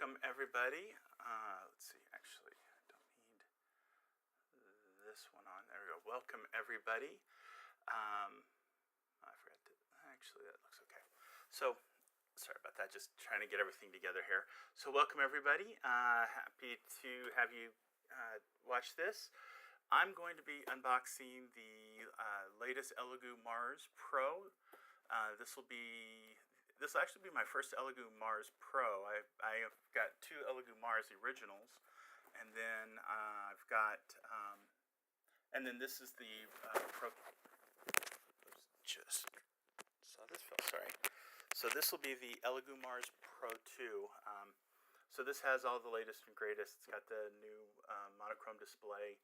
welcome everybody. Let's see, actually, I don't need this one on. There we go. Welcome everybody. I forgot to, actually that looks okay. So, sorry about that, just trying to get everything together here. So welcome everybody. Happy to have you watch this. I'm going to be unboxing the latest Elegoo Mars Pro. This will actually be my first Elegoo Mars Pro. I have got two Elegoo Mars originals, and then I've got, and then this is the Pro. Just saw this fell. Sorry. So this will be the Elegoo Mars Pro 2. So this has all the latest and greatest. It's got the new monochrome display,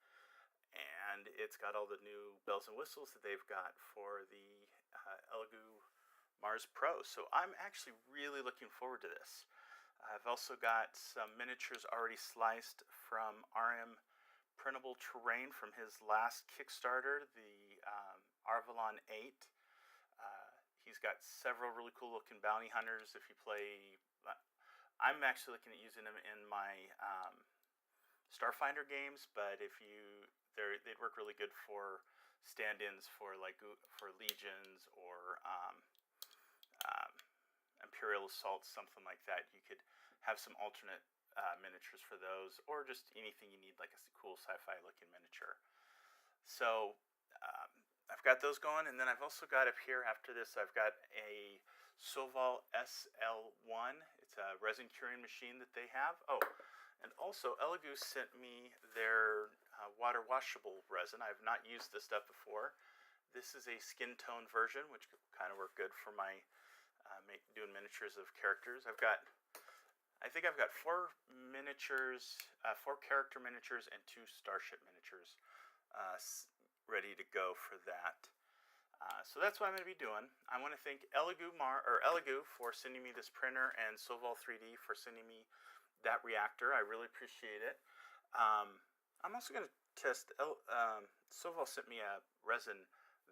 and it's got all the new bells and whistles that they've got for the Elegoo Mars Pro. So I'm actually really looking forward to this. I've also got some miniatures already sliced from RM Printable Terrain from his last Kickstarter, the Arvalon 8. He's got several really cool looking bounty hunters. If you play, I'm actually looking at using them in my Starfinder games, but if you, they'd work really good for stand-ins for for legions or Imperial Assault, something like that. You could have some alternate miniatures for those, or just anything you need, like a cool sci-fi looking miniature. So I've got those going, and then I've also got up here after this, I've got a Sovol SL1. It's a resin curing machine that they have. Oh, and also Elegoo sent me their water washable resin. I have not used this stuff before. This is a skin tone version, which could kind of work good for my doing miniatures of characters. I think I've got 4 miniatures, 4 character miniatures and 2 starship miniatures ready to go for that. So that's what I'm going to be doing. I want to thank Elegoo for sending me this printer, and Sovol 3D for sending me that reactor. I really appreciate it. I'm also going to test. Sovol sent me a resin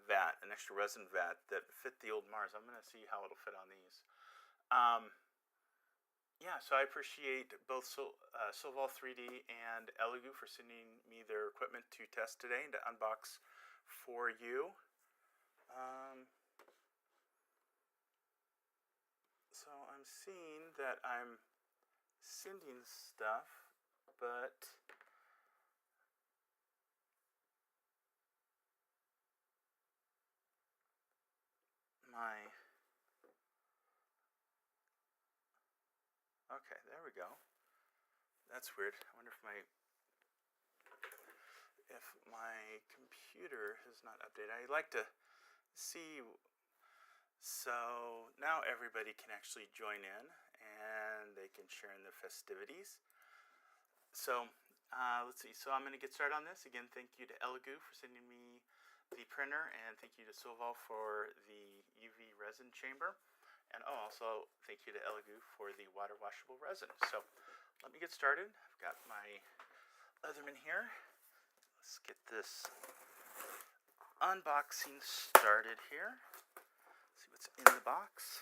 vat, an extra resin vat that fit the old Mars. I'm going to see how it'll fit on these. Yeah, so I appreciate both Sovol 3D and Elegoo for sending me their equipment to test today and to unbox for you. So I'm seeing that I'm sending stuff, but okay, there we go. That's weird. I wonder if my computer has not updated. I'd like to see. So now everybody can actually join in, and they can share in the festivities. So let's see. So I'm going to get started on this. Again, thank you to Elegoo for sending me the printer, and thank you to Sovol for the UV resin chamber. And also thank you to Elegoo for the water washable resin. So let me get started. I've got my Leatherman here. Let's get this unboxing started here. See what's in the box.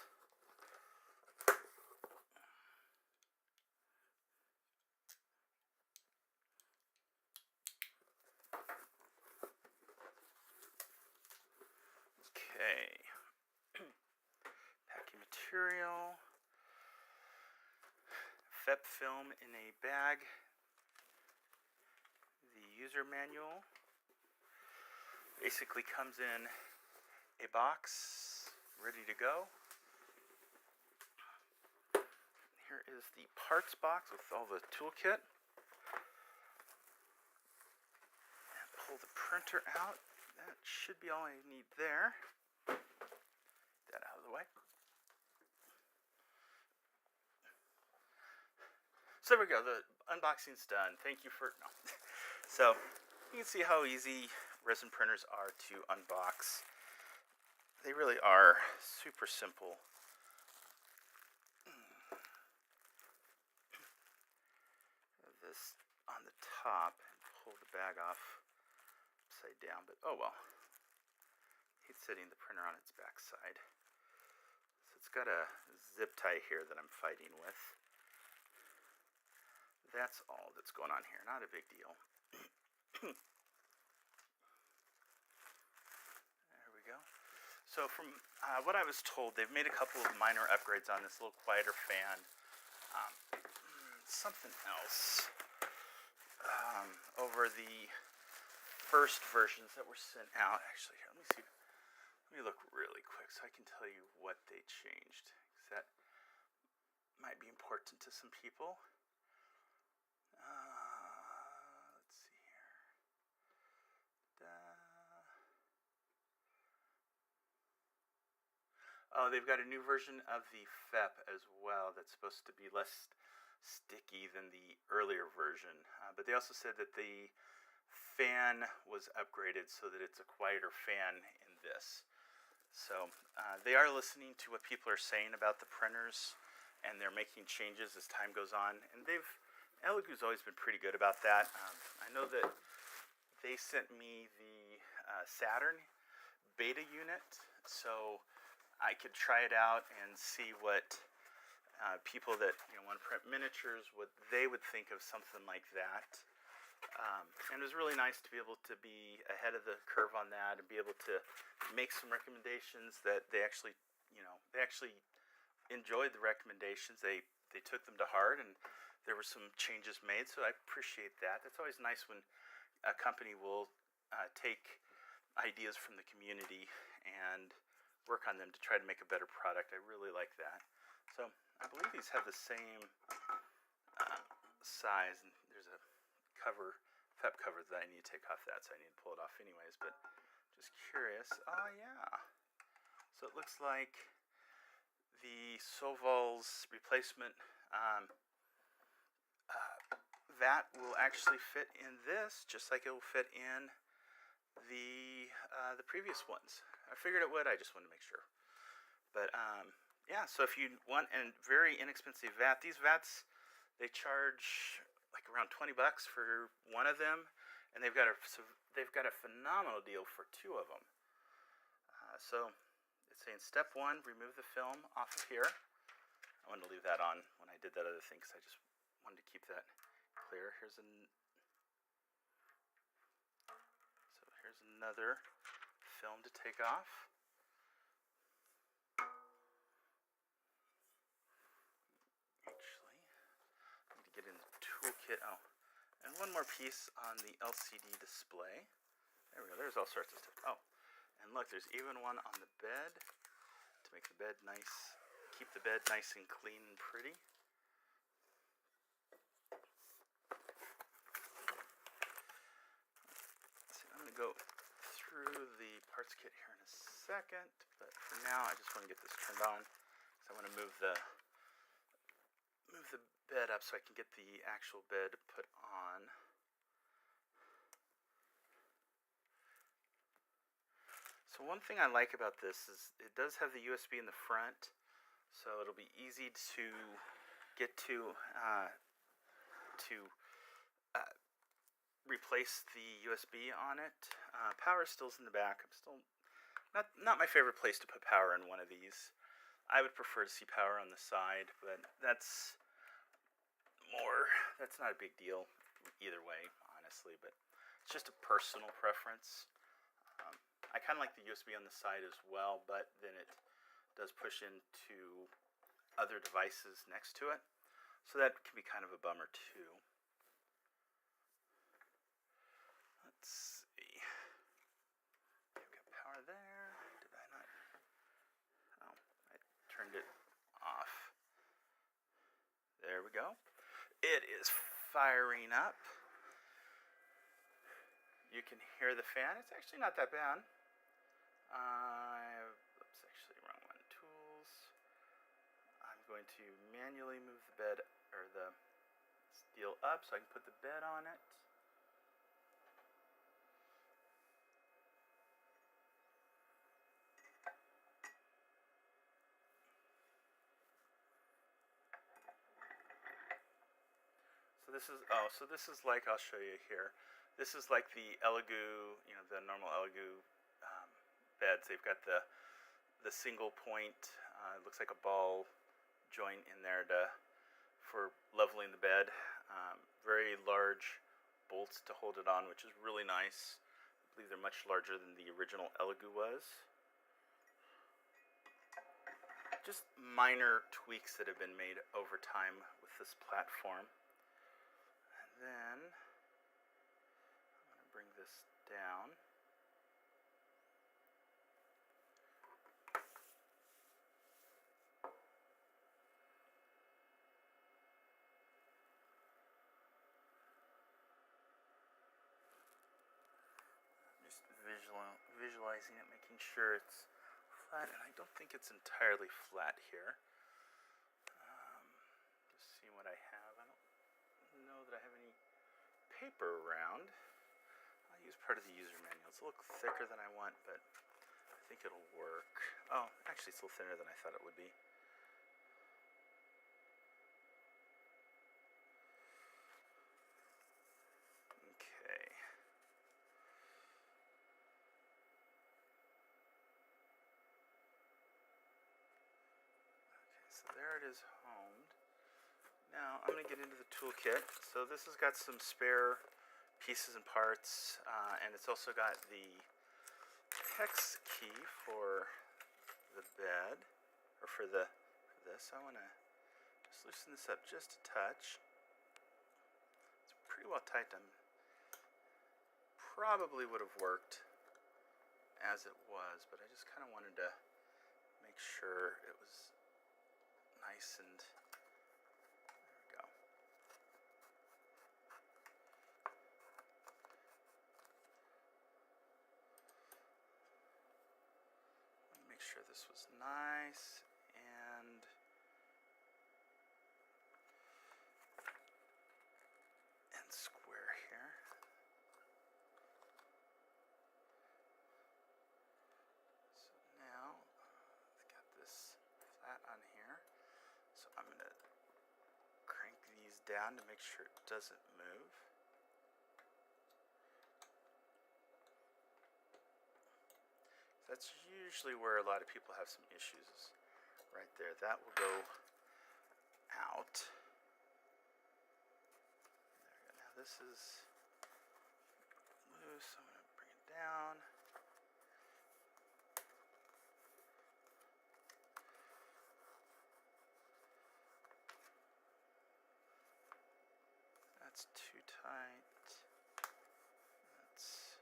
Okay. Packing material. FEP film in a bag. The user manual basically comes in a box ready to go. Here is the parts box with all the toolkit. And pull the printer out. That should be all I need there. Get that out of the way. So there we go. The unboxing's done. Thank you for... No. So you can see how easy resin printers are to unbox. They really are super simple. This on the top, and pull the bag off upside down, but oh well. It's setting the printer on its back side. So it's got a zip tie here that I'm fighting with. that's all that's going on here. Not a big deal. There we go. So from what I was told, they've made a couple of minor upgrades on this little quieter fan. Something else over the first versions that were sent out. Actually, here, let me see. Let me look really quick so I can tell you what they changed, because that might be important to some people. Let's see here. Oh, they've got a new version of the FEP as well that's supposed to be less sticky than the earlier version. But they also said that the fan was upgraded so that it's a quieter fan in this. So they are listening to what people are saying about the printers, and they're making changes as time goes on. And Elegoo's always been pretty good about that. I know that they sent me the Saturn beta unit, so I could try it out and see what people that want to print miniatures, what they would think of something like that. And it was really nice to be able to be ahead of the curve on that and be able to make some recommendations that they actually enjoyed the recommendations. They took them to heart, and there were some changes made, so I appreciate that. That's always nice when a company will take ideas from the community and work on them to try to make a better product. I really like that. So I believe these have the same size, and there's a FEP cover that I need to take off that, so I need to pull it off anyways, but just curious. Oh yeah, so it looks like the Sovol's replacement vat will actually fit in this, just like it will fit in the previous ones. I figured it would. I just wanted to make sure. But yeah, so if you want a very inexpensive vat, these vats, they charge like around $20 for one of them, and they've got a phenomenal deal for two of them. So it's saying step 1, remove the film off of here. I wanted to leave that on when I did that other thing, because I just wanted to keep that clear. Here's another film to take off. Actually, I need to get in the toolkit. Oh, and one more piece on the LCD display. There we go. There's all sorts of stuff. Oh, and look, there's even one on the bed to make the bed nice, keep the bed nice and clean and pretty. I'm going to go through the parts kit here in a second, but for now I just want to get this turned on, because I want to move the bed up so I can get the actual bed put on. So one thing I like about this is it does have the USB in the front, so it'll be easy to get to replace the USB on it. Power still's in the back. I'm still not my favorite place to put power in one of these. I would prefer to see power on the side, but that's not a big deal either way, honestly, but it's just a personal preference. I kind of like the USB on the side as well, but then it does push into other devices next to it, so that can be kind of a bummer too. Let's see. I've got power there. Did I not? Oh, I turned it off. There we go. It is firing up. You can hear the fan. It's actually not that bad. Oops, actually wrong one. Tools. I'm going to manually move the bed or the steel up so I can put the bed on it. So this is like, I'll show you here. This is like the Elegoo, the normal Elegoo beds. They've got the single point. It looks like a ball joint in there for leveling the bed. very large bolts to hold it on, which is really nice. I believe they're much larger than the original Elegoo was. Just minor tweaks that have been made over time with this platform. And then I'm going to bring this down. Just visualizing it, making sure it's flat, and I don't think it's entirely flat here. Just seeing what I have. I don't know that I have any paper around. I'll use part of the user manual. It's a little thicker than I want, but I think it'll work. Oh, actually it's a little thinner than I thought it would be. Okay. So there it is homed. Now I'm going to get into the toolkit. So this has got some spare pieces and parts, and it's also got the hex key for the bed, or for this. I want to just loosen this up just a touch. It's pretty well tight. Probably would have worked as it was, but I just kind of wanted to make sure it was nice and there we go. Make sure this was nice and square here. So now I've got this flat on here. So I'm going to crank these down to make sure it doesn't move. That's usually where a lot of people have some issues, right there. That will go out. There we go. Now this is loose, so I'm going to bring it down. That's too tight. That's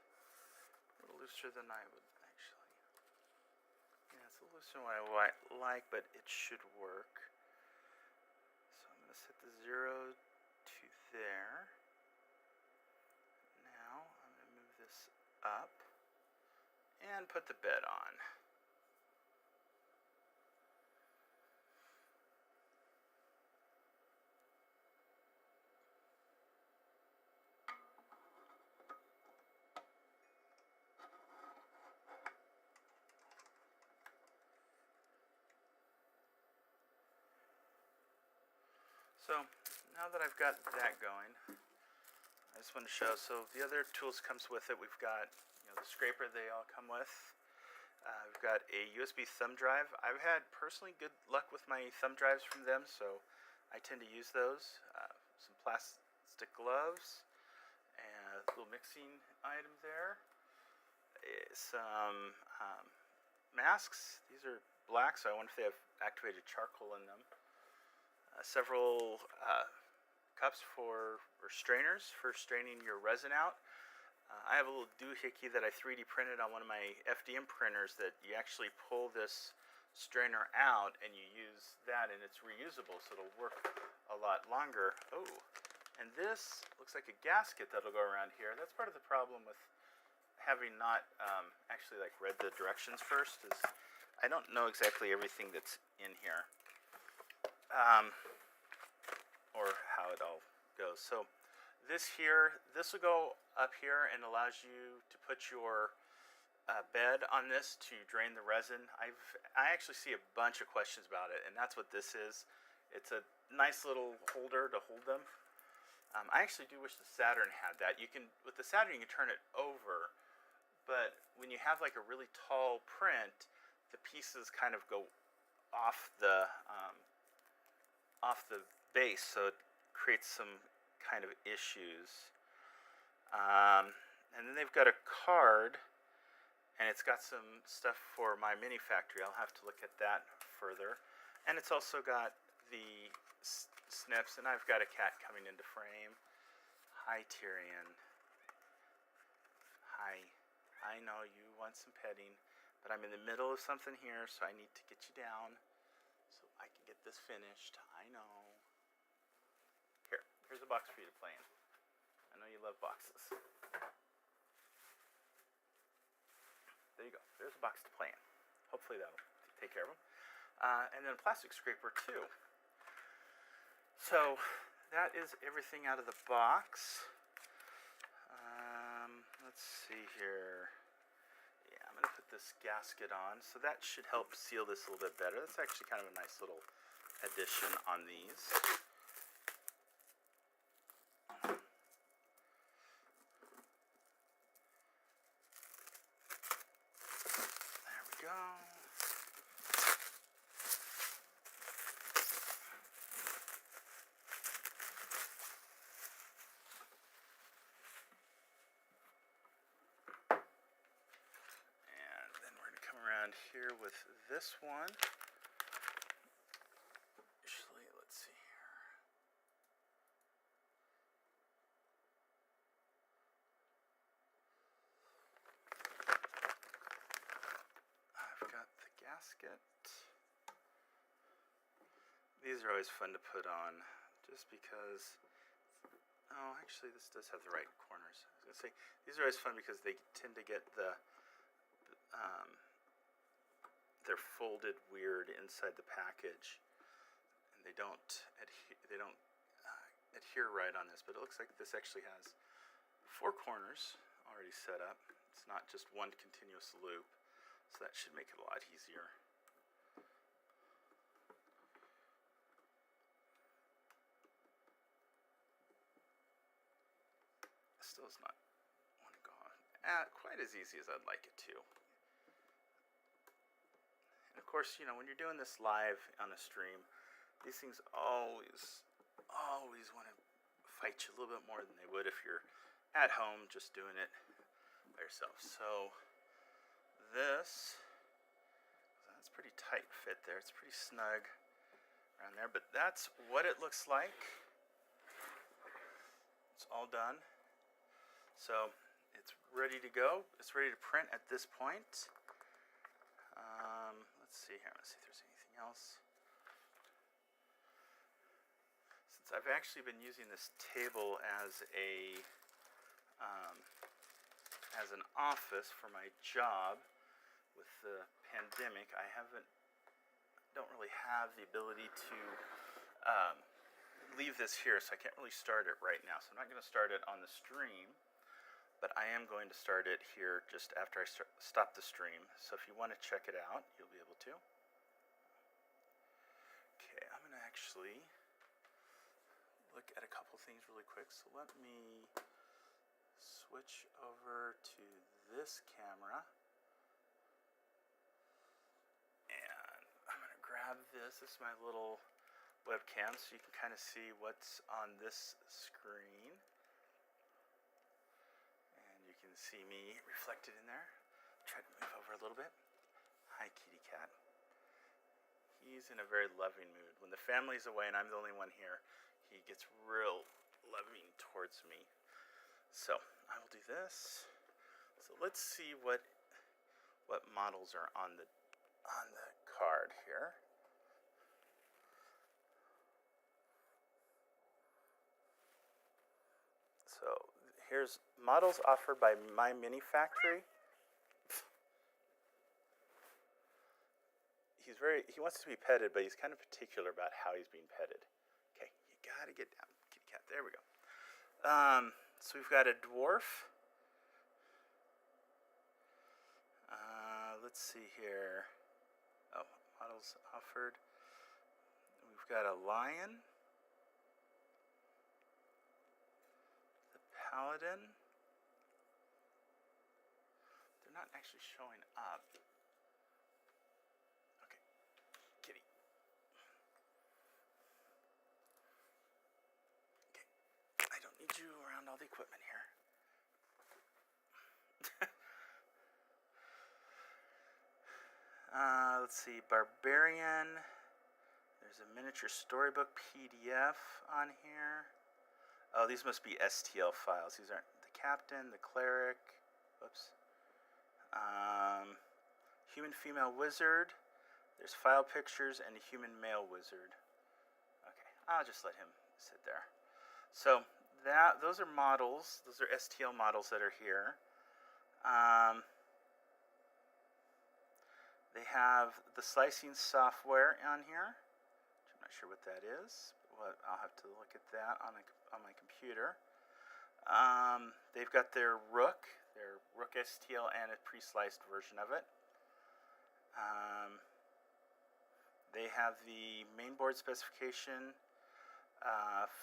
a little looser than I would actually. Yeah, it's a little looser than what I like, but it should work. So I'm going to set the 0 to there. Now I'm going to move this up and put the bed on. So now that I've got that going, I just want to show. So the other tools comes with it. We've got the scraper they all come with. We've got a USB thumb drive. I've had personally good luck with my thumb drives from them, so I tend to use those. Some plastic gloves and a little mixing item there. Some masks. These are black, so I wonder if they have activated charcoal in them. Several cups or strainers for straining your resin out. I have a little doohickey that I 3D printed on one of my FDM printers that you actually pull this strainer out and you use that, and it's reusable, so it'll work a lot longer. Oh, and this looks like a gasket that'll go around here. That's part of the problem with having not actually read the directions first, is I don't know exactly everything that's in here. Or how it all goes. So this will go up here and allows you to put your bed on this to drain the resin. I actually see a bunch of questions about it, and that's what this is. It's a nice little holder to hold them. I actually do wish the Saturn had that. With the Saturn you can turn it over, but when you have a really tall print, the pieces kind of go off the base, so it creates some kind of issues. And then they've got a card, and it's got some stuff for my mini factory. I'll have to look at that further. And it's also got the snips, and I've got a cat coming into frame. Hi, Tyrion. Hi. I know you want some petting, but I'm in the middle of something here, so I need to get you down so I can get this finished. I know. Here's a box for you to play in. I know you love boxes. There you go. There's a box to play in. Hopefully that'll take care of them. And then a plastic scraper too. So that is everything out of the box. Let's see here. Yeah, I'm going to put this gasket on. So that should help seal this a little bit better. That's actually kind of a nice little addition on these. Go. And then we're going to come around here with this one. Actually, let's see here. I've got the gasket. These are always fun to put on, just because, oh, actually this does have the right corners. I was going to say, these are always fun because they tend to get they're folded weird inside the package, and they don't adhere right on this, but it looks like this actually has 4 corners already set up. It's not just one continuous loop. So that should make it a lot easier. Still does not want to go on quite as easy as I'd like it to. And of course, you know, when you're doing this live on a stream, these things always want to fight you a little bit more than they would if you're at home just doing it by yourself. So that's pretty tight fit there. It's pretty snug around there, but that's what it looks like. It's all done. So it's ready to go. It's ready to print at this point. Let's see here. Let's see if there's anything else. Since I've actually been using this table as an office for my job with the pandemic, I don't really have the ability to leave this here, so I can't really start it right now. So I'm not going to start it on the stream, but I am going to start it here just after I stop the stream. So if you want to check it out, you'll be able to. Okay, I'm going to actually look at a couple things really quick. So let me switch over to this camera. Grab this. This is my little webcam, so you can kind of see what's on this screen. And you can see me reflected in there. Try to move over a little bit. Hi, kitty cat. He's in a very loving mood. When the family's away and I'm the only one here, he gets real loving towards me. So I will do this. So let's see what models are on the card here. So here's models offered by my mini factory. He wants to be petted, but he's kind of particular about how he's being petted. Okay, you gotta get down, kitty cat. There we go. So we've got a dwarf. Let's see here. Oh, models offered. We've got a lion. The paladin. They're not actually showing up. Okay, kitty. Okay, I all the equipment here. Let's see, Barbarian. There's a miniature storybook PDF on here. Oh, these must be STL files. These aren't the captain, the cleric. Whoops. Human female wizard. There's file pictures and a human male wizard. Okay, I'll just let him sit there. So those are models. Those are STL models that are here. They have the slicing software on here. I'm not sure what that is. But I'll have to look at that on my computer. They've got their Rook STL, and a pre-sliced version of it. They have the mainboard specification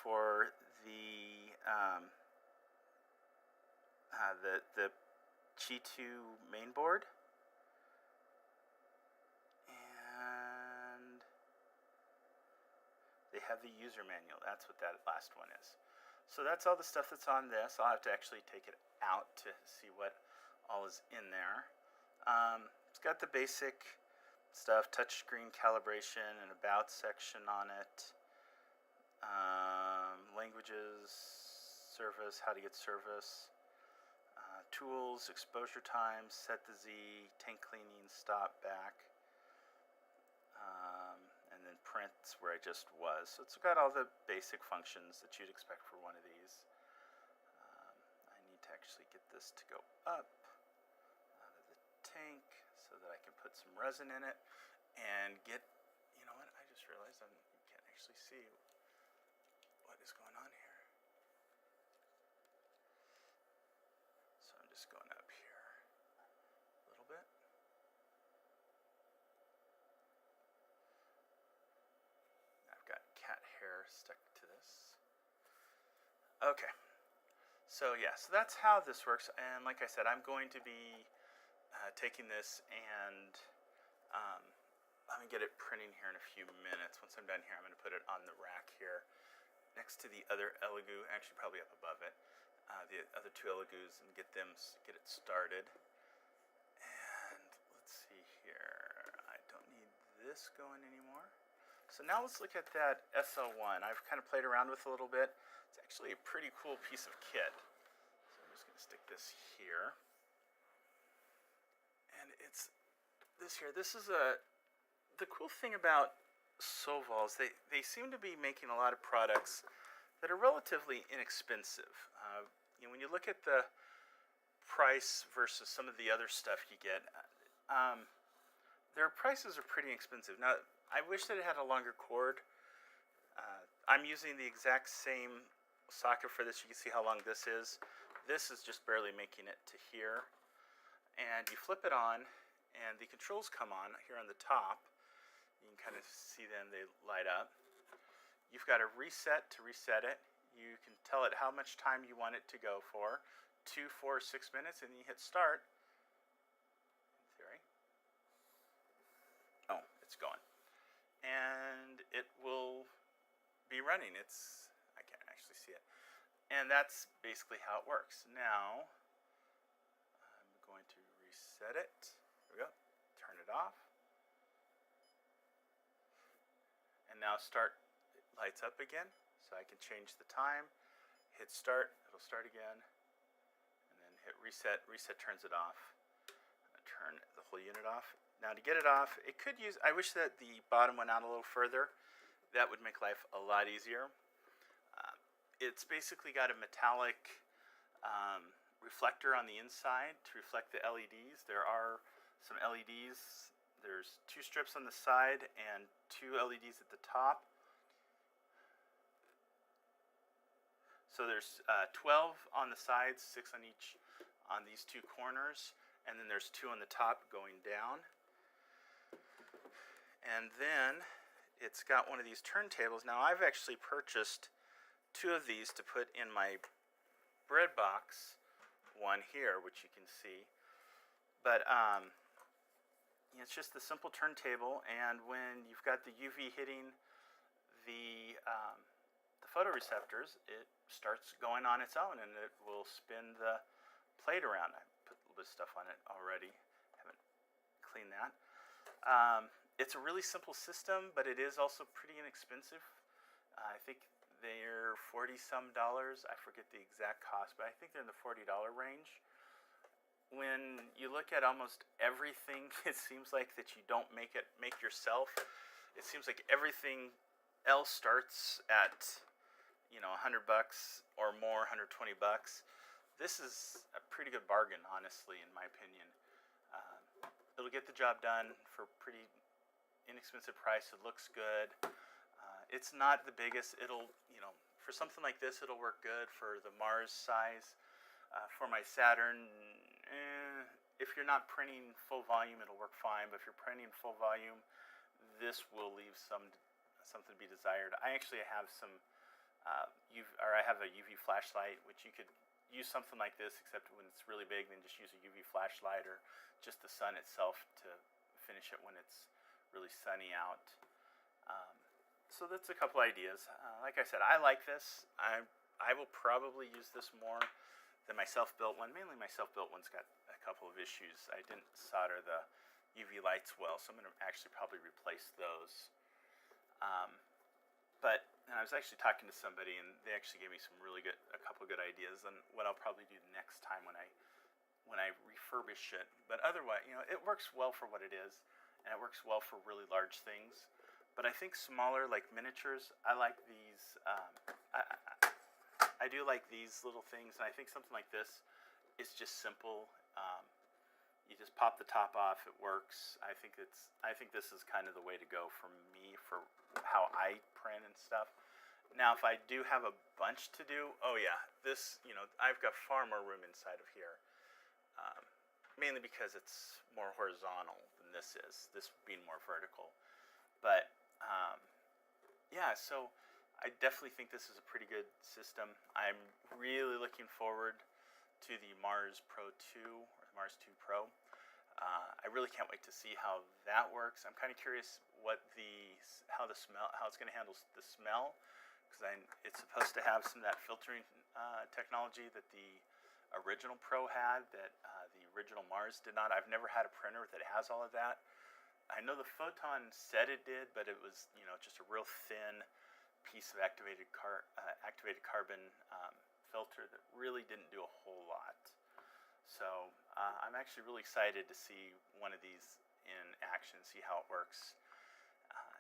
for the G2 mainboard, and they have the user manual. That's what that last one is. So that's all the stuff that's on this. I'll have to actually take it out to see what all is in there. It's got the basic stuff, touchscreen calibration, and about section on it. Languages, service, how to get service, tools, exposure times, set the Z, tank cleaning, stop, back, and then prints where I just was. So it's got all the basic functions that you'd expect for one of these. I need to actually get this to go up out of the tank so that I can put some resin in it and get, you know what, I just realized you can't actually see what is going on here. So I'm just going up here a little bit. I've got cat hair stuck to this. Okay. So yeah, so that's how this works. And like I said, I'm going to be taking this and I'm going to get it printing here in a few minutes. Once I'm done here, I'm going to put it on the rack here next to the other Elegoo, actually probably up above it, the other two Elegoos, and get it started. And let's see here, I don't need this going anymore. So now let's look at that SL1. I've kind of played around with it a little bit. It's actually a pretty cool piece of kit. So I'm just going to stick this here. And it's this here. This is the cool thing about Sovol is they seem to be making a lot of products that are relatively inexpensive. When you look at the price versus some of the other stuff you get, their prices are pretty expensive. Now, I wish that it had a longer cord. I'm using the exact same socket for this. You can see how long this is. This is just barely making it to here. And you flip it on, and the controls come on here on the top. You can kind of see them, they light up. You've got a reset to reset it. You can tell it how much time you want it to go for, 2, 4, 6 minutes, and then you hit start. In theory. Oh, it's going. And it will be running. I can't actually see it. And that's basically how it works. Now, I'm going to reset it. There we go. Turn it off. And now start, it lights up again. So I can change the time, hit start, it'll start again, and then hit reset. Reset turns it off. Turn the whole unit off. Now to get it off, it could use, I wish that the bottom went out a little further. That would make life a lot easier. It's basically got a metallic reflector on the inside to reflect the LEDs. There are some LEDs. There's 2 strips on the side and 2 LEDs at the top. So there's 12 on the sides, 6 on each on these 2 corners, and then there's 2 on the top going down. And then it's got one of these turntables. Now I've actually purchased 2 of these to put in my bread box, one here, which you can see. But it's just the simple turntable, and when you've got the UV hitting the photoreceptors, it starts going on its own, and it will spin the plate around. I put a little bit of stuff on it already. Haven't cleaned that. It's a really simple system, but it is also pretty inexpensive. I think they're $40-some. I forget the exact cost, but I think they're in the $40 range. When you look at almost everything, it seems like that you don't make yourself. It seems like everything else starts at, $100 or more, $120. This is a pretty good bargain, honestly, in my opinion. It'll get the job done for pretty inexpensive price. It looks good. It's not the biggest. It'll, for something like this, it'll work good for the Mars size. For my Saturn, if you're not printing full volume, it'll work fine. But if you're printing full volume, this will leave something to be desired. I actually have I have a UV flashlight, which you could use something like this, except when it's really big, then just use a UV flashlight or just the sun itself to finish it when it's really sunny out. So that's a couple ideas. Like I said, I like this. I will probably use this more than my self-built one. Mainly my self-built one's got a couple of issues. I didn't solder the UV lights well, so I'm going to actually probably replace those. And I was actually talking to somebody, and they actually gave me a couple of good ideas on what I'll probably do next time when I refurbish it. But otherwise, it works well for what it is, and it works well for really large things. But I think smaller, like miniatures, I like these. I do like these little things, and I think something like this is just simple. You just pop the top off; it works. I think this is kind of the way to go for me for how I print and stuff. Now, if I do have a bunch to do, oh yeah, this I've got far more room inside of here. Mainly because it's more horizontal than this is. This being more vertical, but yeah. So I definitely think this is a pretty good system. I'm really looking forward to the Mars Pro 2 or Mars 2 Pro. I really can't wait to see how that works. I'm kind of curious how it's going to handle the smell, because it's supposed to have some of that filtering technology that the original Pro had, that the original Mars did not. I've never had a printer that has all of that. I know the Photon said it did, but it was just a real thin piece of activated carbon filter that really didn't do a whole lot. So I'm actually really excited to see one of these in action, see how it works.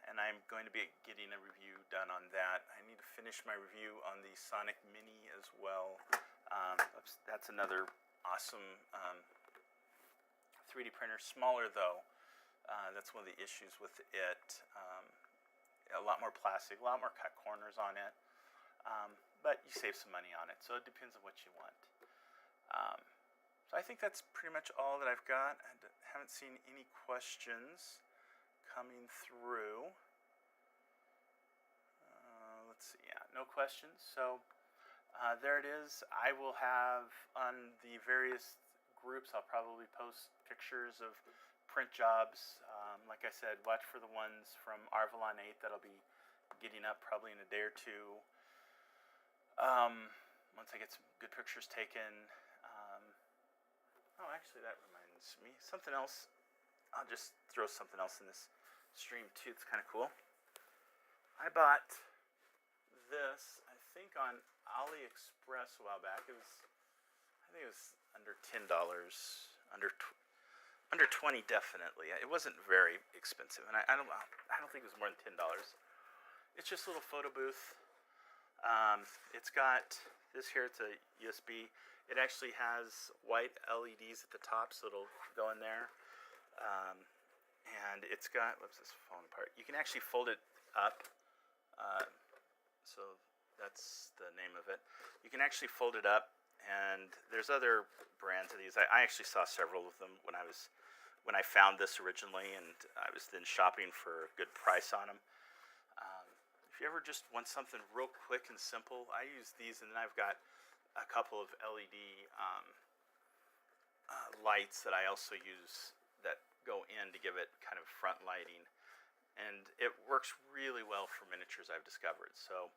And I'm going to be getting a review done on that. I need to finish my review on the Sonic Mini as well. That's another awesome 3D printer. Smaller though. That's one of the issues with it. A lot more plastic, a lot more cut corners on it. But you save some money on it, so it depends on what you want. So I think that's pretty much all that I've got. I haven't seen any questions coming through. Let's see, yeah, no questions. So there it is. I will have on the various groups, I'll probably post pictures of print jobs. Like I said, watch for the ones from Arvalon 8 that'll be getting up probably in a day or two. Once I get some good pictures taken. Oh, actually, that reminds me. Something else. I'll just throw something else in this stream, too. It's kind of cool. I bought this, I think, on AliExpress a while back. I think it was under $10. Under 20, definitely. It wasn't very expensive, and I don't think it was more than $10. It's just a little photo booth. It's got this here. It's a USB. It actually has white LEDs at the top, so it'll go in there. And it's got, whoops, this is falling apart. You can actually fold it up. So that's the name of it. You can actually fold it up, and there's other brands of these. I actually saw several of them when I found this originally, and I was then shopping for a good price on them. If you ever just want something real quick and simple, I use these, and then I've got a couple of LED lights that I also use that go in to give it kind of front lighting, and it works really well for miniatures, I've discovered. So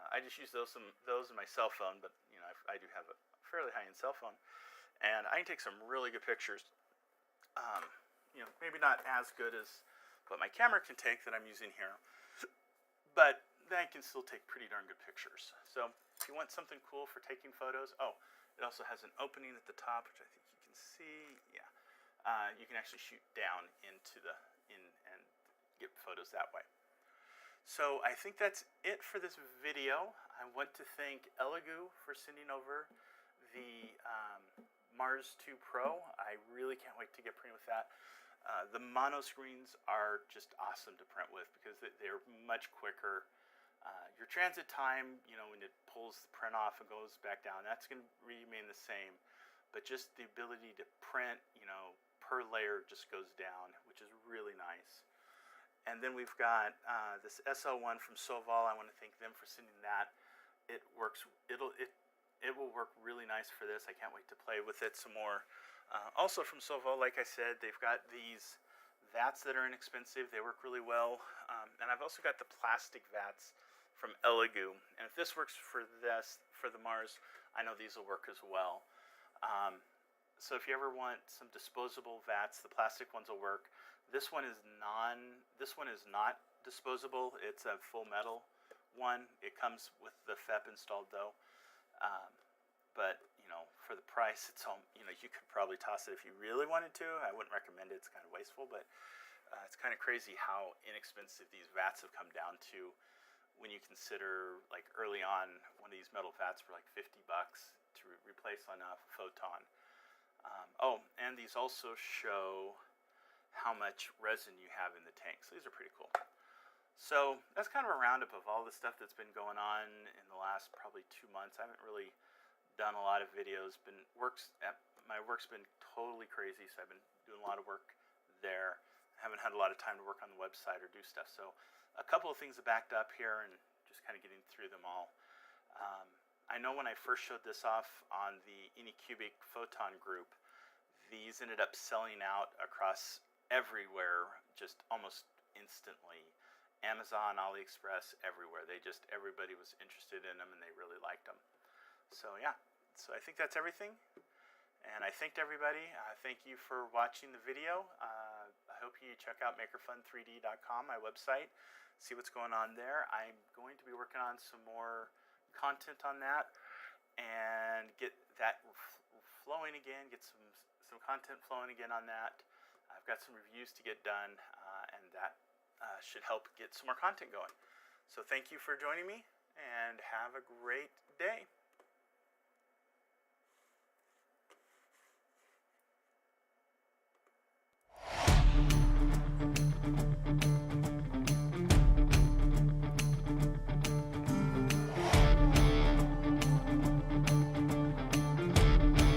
I just use those in my cell phone, but you know I do have a fairly high-end cell phone, and I can take some really good pictures. You know, maybe not as good as what my camera can take that I'm using here, but then I can still take pretty darn good pictures. So if you want something cool for taking photos, oh, it also has an opening at the top, which I think you can see. Yeah, you can actually shoot down into and get photos that way. So I think that's it for this video. I want to thank Elegoo for sending over the Mars 2 Pro. I really can't wait to get printing with that. The mono screens are just awesome to print with because they're much quicker. Your transit time, you know, when it pulls the print off and goes back down, that's going to remain the same. But just the ability to print, you know, per layer just goes down, which is really nice. And then we've got this SL1 from Sovol. I want to thank them for sending that. It works. It will work really nice for this. I can't wait to play with it some more. Also from Sovol, like I said, they've got these vats that are inexpensive. They work really well. And I've also got the plastic vats from Elegoo. And if this works for the Mars, I know these will work as well. So if you ever want some disposable vats, the plastic ones will work. This one is not disposable. It's a full metal one. It comes with the FEP installed though. But you know, for the price, it's all, you know, you could probably toss it if you really wanted to. I wouldn't recommend it. It's kind of wasteful, but it's kind of crazy how inexpensive these vats have come down to when you consider, like, early on, one of these metal vats were like $50 to replace on a photon. Oh, and these also show how much resin you have in the tank. So these are pretty cool. So that's kind of a roundup of all the stuff that's been going on in the last probably 2 months. I haven't really done a lot of videos. My work's been totally crazy, so I've been doing a lot of work there. I haven't had a lot of time to work on the website or do stuff. So a couple of things have backed up here and just kind of getting through them all. I know when I first showed this off on the Anycubic Photon group, these ended up selling out across everywhere just almost instantly. Amazon, AliExpress, everywhere. Everybody was interested in them and they really liked them. So yeah, so I think that's everything. And I thanked everybody. Thank you for watching the video. I hope you check out makerfun3d.com, my website. See what's going on there. I'm going to be working on some more content on that and get that flowing again, get some content flowing again on that. I've got some reviews to get done, and that should help get some more content going. So thank you for joining me, and have a great day.